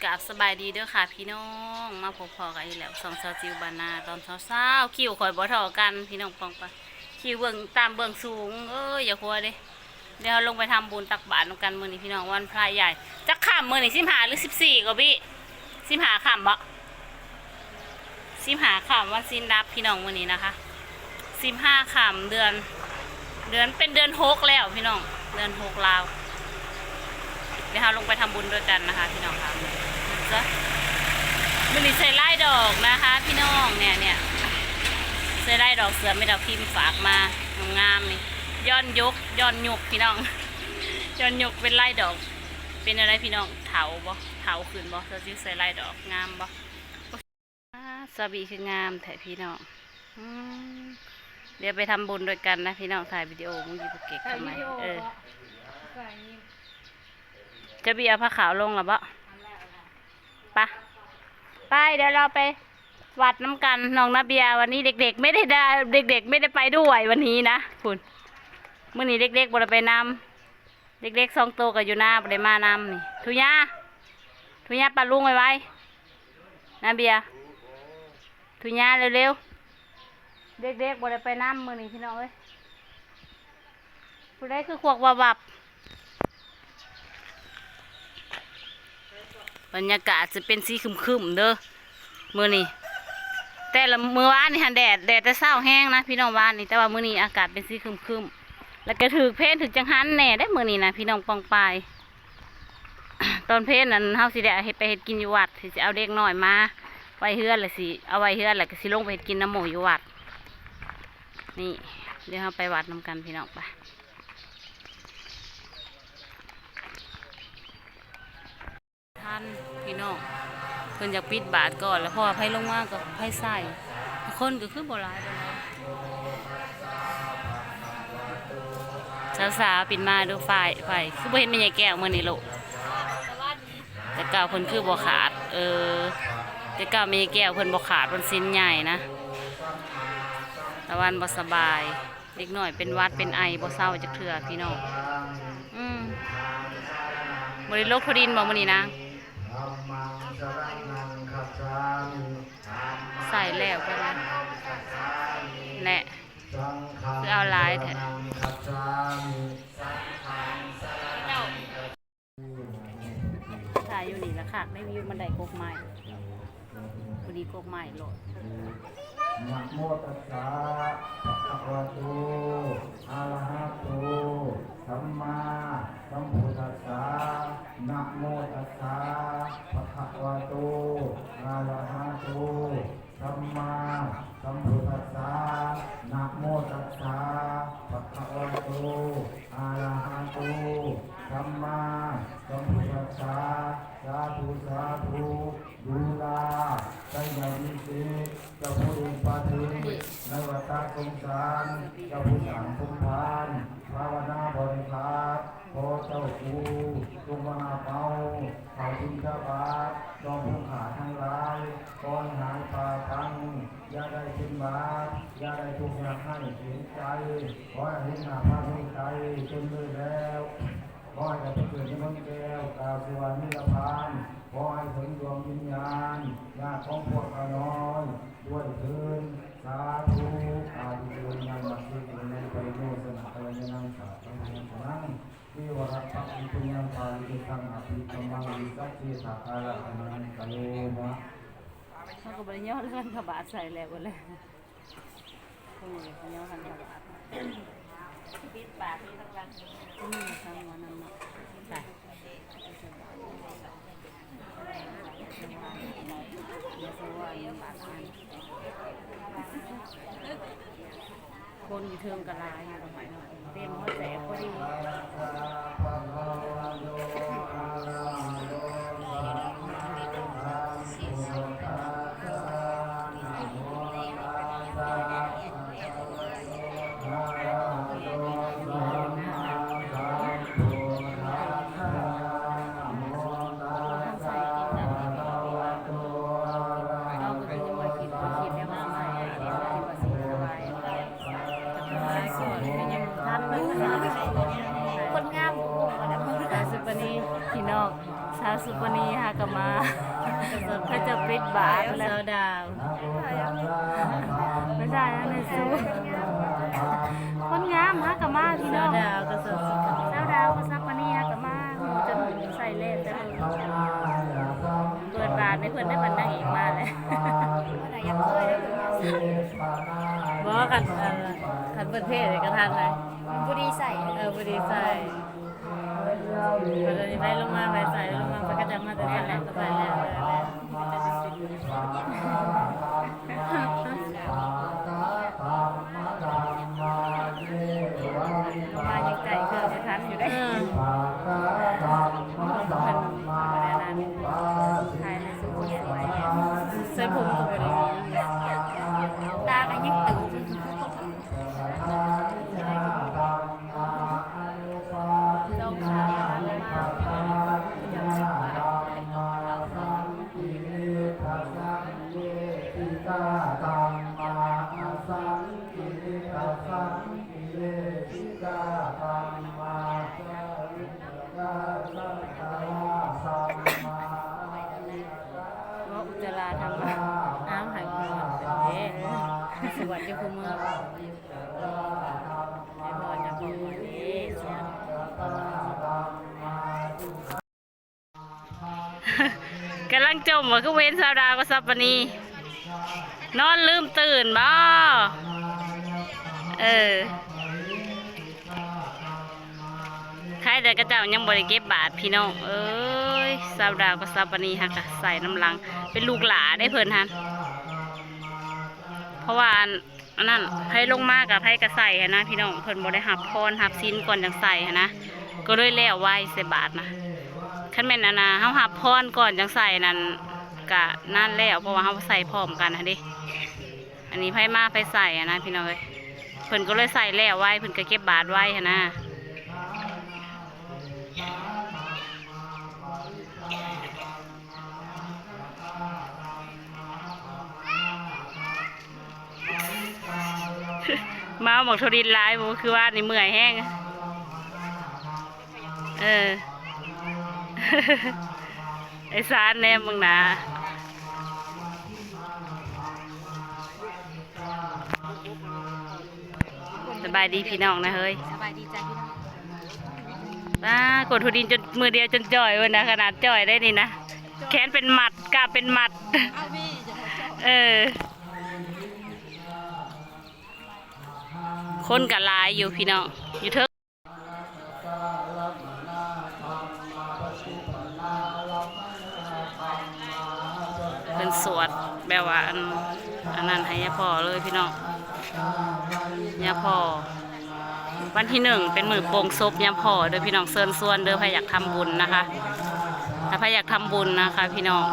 กราบสบายดีเด้อค่ะพี่น้องมาพบพอกันอีกแล้วสองสาวจิวบานาตอนเช้าๆคิวข่อยบ่เท่ากันพี่น้องปองปะคิวเบิ่งตามเบิ่งสูงอย่ากลัวเด้เดี๋ยวเราลงไปทำบุญตักบาตรกันมื้อนี้พี่น้องวันพระใหญ่จักค่ำมื้อนี้15หรือ14ก็พี่15ค่ำบ่15ค่ำวันสิ้นรับพี่น้องมื้อนี้นะคะ15ค่ำเดือนเป็นเดือน6แล้วพี่น้องเดือน6ลาวเดี๋ยวเราลงไปทำบุญด้วยกันนะคะพี่น้องค่ะจ้ะมันนี่ใส่ไล่ดอกนะคะพี่น้องเนี่ยใส่ไล่ดอกเสือไม่ดอกพิมพ์ฝากมางามนี่ย้อนยกพี่น้องย้อนยกเป็นไล่ดอกเป็นอะไรพี่น้องเถาบ่เถาขึ้นบ่เราจะใส่ไล่ดอกงามบ่สบีคืองามแถพี่น้องเดี๋ยวไปทำบุญด้วยกันนะพี่น้องถ่ายวิดีโอมึงยีบุเก็กทำไมจะเบียร์ผ้าขาวลงหรอปะไปเดี๋ยวเราไปวัดน้ำกันน้องนาเบียวันนี้เด็กๆไม่ได้ไม่ได้ไปด้วยวันนี้นะคุณเมื่อนี้เด็กๆบ่ได้ไปนำเด็กๆ2 ตัวกับอยู่หน้าบ่ได้มานำนี่ทุยาปลาลุงไว้นาเบียทุยาเร็วๆเด็กๆบ่ได้ไปนำมื่อนี้พี่น้องเอ้ยผู้ใดคือขวกวับบรรยากาศจะเป็นสีคึมๆเด้อมื้อนี้แต่ละมื้อวานนี่หันแดดแต่เช้าแห้งนะพี่น้องวานนี่แต่ว่ามื้อนี้อากาศเป็นสีคึมๆแล้วก็ถือเพลถึงจังหันแน่ได้มื้อนี้นะพี่น้องปองปาย ตอนเพลนั้นเฮาสิได้เฮ็ดไปเฮ็ดกินอยู่วัดสิเอาเด็กน้อยมาไว้เฮือนแล้วสิเอาไว้เฮือนแล้วก็สิลงไปเฮ็ดกินน้ำหมูอยู่วัดนี่เดี๋ยวเฮาไปวัดนำกันพี่น้องไปท่านพี่น้องเพิ่นอยากปิดบาทก่อนแล้วพอไผลงมาก็ไผใส่คนก็คือบ่หลายสาวๆปิดมาดูฝ่ายคือบ่เห็นแม่ใหญ่แก้วมื้อนี้ลูกแต่เก่าเพิ่นคือบ่ขาดแต่เก่าแม่ใหญ่แก้วเพิ่นบ่ขาดเพิ่นสิ้นใหญ่นะตะวันบ่สบายเด็กน้อยเป็นหวัดเป็นไอบ่เศร้าจักเทื่อพี่น้องบ่ได้โรคทดินบ่มื้อนี้นะใส่แล้วกันแหละคือเอาลายแท้ถ่ายอยู่นี่ละค่ะได้วิวมันได้กกไม้พอดีกกไม้โหลดนะโมตัสสะภะคะวะโตอะระหะโตสัมมาสัมพุทธัสสะนะโมตัสสะภะคะวะโตอะระหะโตสัมมาสัมพุทธัสสะนะโมตัสสะภะคะวะโตอะระหะโตสัมมาสัมพุทธัสสะสาธุดูลาใจใหญ่ดีสิเจ้าผู้อุปาทิในวัฏสงสารเจ้าผู้สั่งสมทานภาวนาบริภารขอเจ้าผู้จงมาเป่าเขาทินทบาทจอมผู้ขาทั้งหลายก้อนหายป่าพังอย่าได้ขึ้นบาทอย่าได้ทุกข์ยากให้เสียใจขอให้เห็นหน้าพระให้ใจจนเลยแล้วขอให้ได้เกิดในเมืองแก้วกาสวรรค์นิพพานขอให้ถึงดวงวิญญาณญาติของพวกข้าน้อยด้วยเถิดสาธุอาทิโยนังมัสสิในไปโยสนะไปยังสาธุนังที่วรัตถะอิปุญญังปาลิตังอภิธรรมังวิสัชชีสักการะอนันตโยมะเขาก็บริยอเรื่องขบาดใส่แล้วกันเลยเขาบริยอกันขบาดปิดปากที่ทั้งวันทั้งวันนั่นเนาะใช่คนอยู่เทิงกะลาอยู่ตรงไหนเนาะเต็มหัวแสบพอดีคนงาม สุปนีค่ะกลับมาเขาจะปิดบาทแล้วดาวไม่ใช่นะในซูคนงามฮะกลับมาพี่น้องดาวก็สุปนีดาวก็สัปนีฮะกลับมาจะใส่เล่จะเปิดบาทในเพื่อนได้บันนั่งอีกมาเลยบอกว่าขันเปิดเพศเลยกระทันเลยบุรีใส่บุรีใส่พอจะไปลงมาไปใส่ลงมาไปก็จะมาแต่แรกก็ใส่แล้วมายังใจเกินจะทันอยู่ได้ถ่ายในสุขสวยเสื้อผมก็เป็นตาก็ยังตื่นต้องขาอุจจาระทำน้ำหายไปสวัสดีคุณมือไอ้บอลจะบอกวันนี้กำลังจมว่าก็เว้นสาวดาวก็ซับปนีนอนลืมตื่นบ่ใครแต่กระเจ้ายังบริเก็บบาทพี่น้องเอ้ยสาวดาวก็ซับปนีฮะกะใส่น้ำลังเป็นลูกหลาได้เพิ่นฮันเพราะว่าอันนั้นให้ลงมากกับให้กระใส่นะพี่น้องเพิ่นบ่ได้หับพรหับซิ้นก่อนจังใส่นะก็เลยแล้วไว้ใส่บาทนะขั้นแม่นนะเฮาหับพรก่อนจังใส่นั่นกะนั่นแล้วเพราะว่าเฮาใส่พร้อมกันนะดิอันนี้ไผมาไผใส่นะพี่น้องเอ้ยเพิ่นก็เลยใส่แล้วไว้เพิ่นก็เก็บบาทไว้นะมาหมกโทดินลายบูคือว่านี่เมื่อยแห้งไอ้สารแนมมึงนะสบายดีพี่น้องนะเฮ้ยสบายดีจ้ะพี่น้องกดโทดินจนมือเดียวจนจ่อยเลยนะขนาดจ่อยได้นี่นะแขนเป็นหมัดกาเป็นหมัดคนกับลายอยู่พี่น้องอยู่เถอะเป็นสวดแบบว่าอันนั้นให้ยาพ่อเลยพี่น้องยาพ่อวันที่1เป็นมือโป่งศพยาพ่อเด้อพี่น้องเชิญชวนเด้อใครอยากทำบุญนะคะถ้าใครอยากทำบุญนะคะพี่น้อง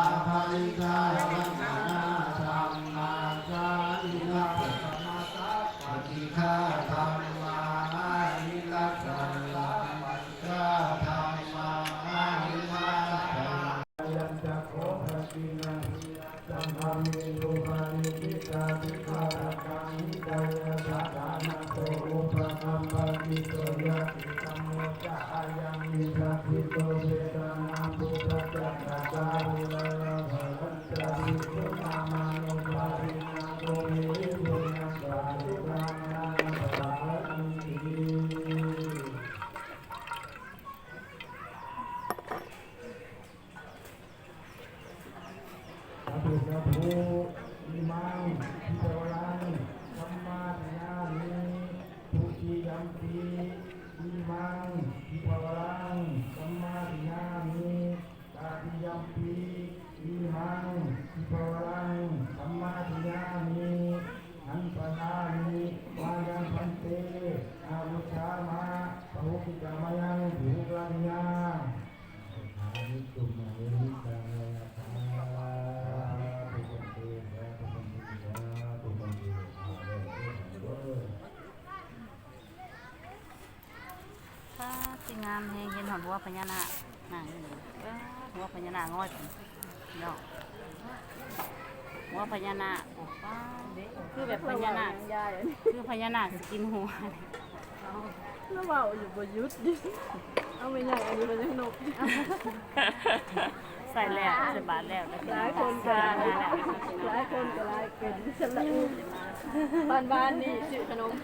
งามแหงเห็นหอดว่าพญานาคนั่งอยู่ว่าพญานาคง่อยเนาะว่าพญานาคคือแบบพญานาคคือพญานาคกินหัวแล้วเบาอยู่บนยุทธดิเอาไม่ใหญ่อันนี้เป็นนก บาทแล้วนะพี่ ห น้อ ลาง ยคนก็หลาย แล้ว หลายคนก็หลายเป็นสำหรับบ้านนี่ซื้อขนม